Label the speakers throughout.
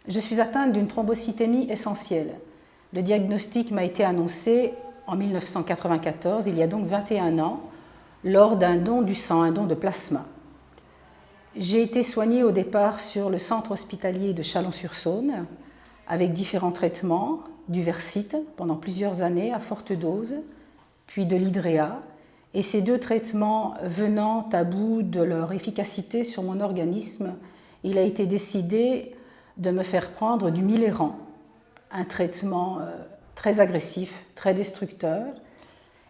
Speaker 1: Je suis atteinte d'une thrombocytémie essentielle. Le diagnostic m'a été annoncé en 1994, il y a donc 21 ans, lors d'un don du sang, un don de plasma. J'ai été soignée au départ sur le centre hospitalier de Chalon-sur-Saône avec différents traitements, du Versite pendant plusieurs années à forte dose, puis de l'Hydrea, et ces deux traitements venant à bout de leur efficacité sur mon organisme, il a été décidé de me faire prendre du Miléran, un traitement très agressif, très destructeur,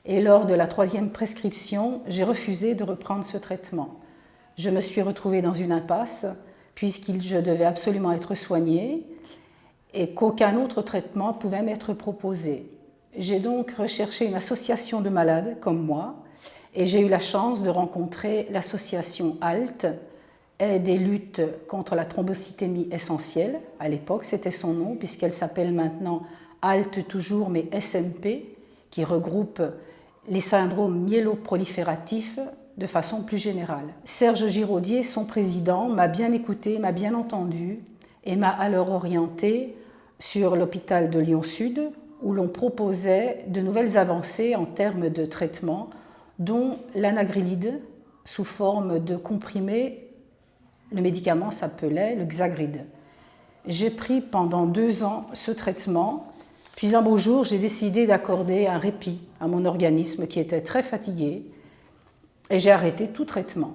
Speaker 1: et lors de la 3e prescription, j'ai refusé de reprendre ce traitement. Je me suis retrouvée dans une impasse puisque je devais absolument être soignée et qu'aucun autre traitement pouvait m'être proposé. J'ai donc recherché une association de malades comme moi et j'ai eu la chance de rencontrer l'association HALT, Aide et lutte contre la thrombocytémie essentielle. À l'époque, c'était son nom puisqu'elle s'appelle maintenant HALT toujours, mais SMP, qui regroupe les syndromes myéloprolifératifs de façon plus générale. Serge Giraudier, son président, m'a bien écouté, m'a bien entendu et m'a alors orienté sur l'hôpital de Lyon-Sud où l'on proposait de nouvelles avancées en termes de traitement, dont l'anagrelide sous forme de comprimé. Le médicament s'appelait le Xagride. J'ai pris pendant 2 ans ce traitement, puis un beau jour, j'ai décidé d'accorder un répit à mon organisme qui était très fatigué et j'ai arrêté tout traitement.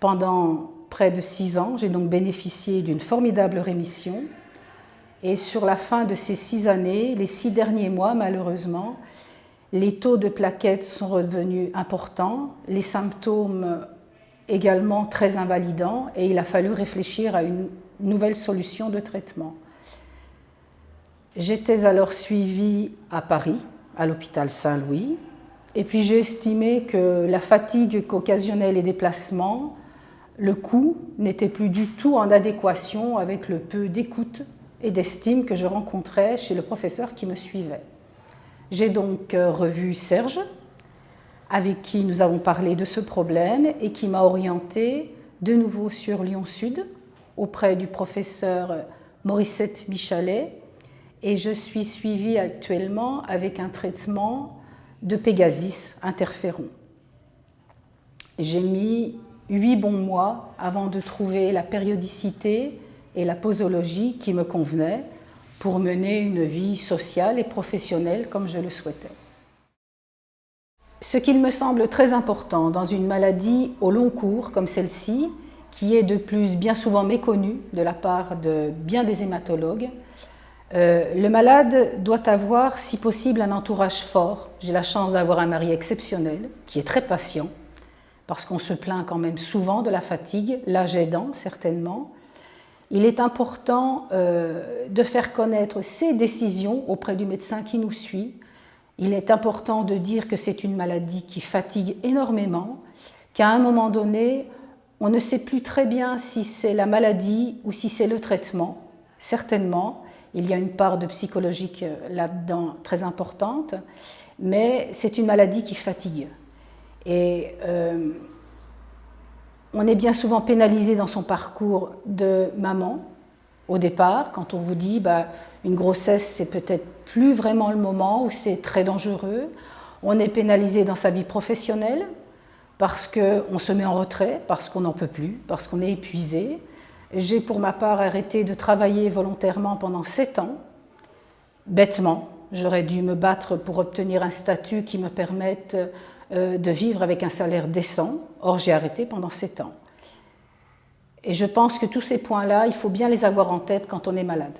Speaker 1: Pendant près de 6 ans, j'ai donc bénéficié d'une formidable rémission et sur la fin de ces 6 années, les 6 derniers mois, malheureusement, les taux de plaquettes sont redevenus importants, les symptômes également très invalidants et il a fallu réfléchir à une nouvelle solution de traitement. J'étais alors suivie à Paris, à l'hôpital Saint-Louis, et puis j'ai estimé que la fatigue qu'occasionnaient les déplacements, le coût n'était plus du tout en adéquation avec le peu d'écoute et d'estime que je rencontrais chez le professeur qui me suivait. J'ai donc revu Serge, avec qui nous avons parlé de ce problème et qui m'a orientée de nouveau sur Lyon-Sud auprès du professeur Morissette Michalet et je suis suivie actuellement avec un traitement de Pégasis interféron. J'ai mis 8 bons mois avant de trouver la périodicité et la posologie qui me convenaient pour mener une vie sociale et professionnelle comme je le souhaitais. Ce qu'il me semble très important dans une maladie au long cours comme celle-ci, qui est de plus bien souvent méconnue de la part de bien des hématologues, le malade doit avoir, si possible, un entourage fort. J'ai la chance d'avoir un mari exceptionnel, qui est très patient, parce qu'on se plaint quand même souvent de la fatigue, l'âge aidant certainement. Il est important de faire connaître ses décisions auprès du médecin qui nous suit. Il est important de dire que c'est une maladie qui fatigue énormément, qu'à un moment donné, on ne sait plus très bien si c'est la maladie ou si c'est le traitement. Certainement, il y a une part de psychologique là-dedans très importante, mais c'est une maladie qui fatigue. Et on est bien souvent pénalisé dans son parcours de maman, au départ, quand on vous dit une grossesse, c'est peut-être plus vraiment le moment où c'est très dangereux. On est pénalisé dans sa vie professionnelle parce qu'on se met en retrait, parce qu'on n'en peut plus, parce qu'on est épuisé. J'ai pour ma part arrêté de travailler volontairement pendant 7 ans, bêtement. J'aurais dû me battre pour obtenir un statut qui me permette de vivre avec un salaire décent. Or, j'ai arrêté pendant 7 ans. Et je pense que tous ces points-là, il faut bien les avoir en tête quand on est malade.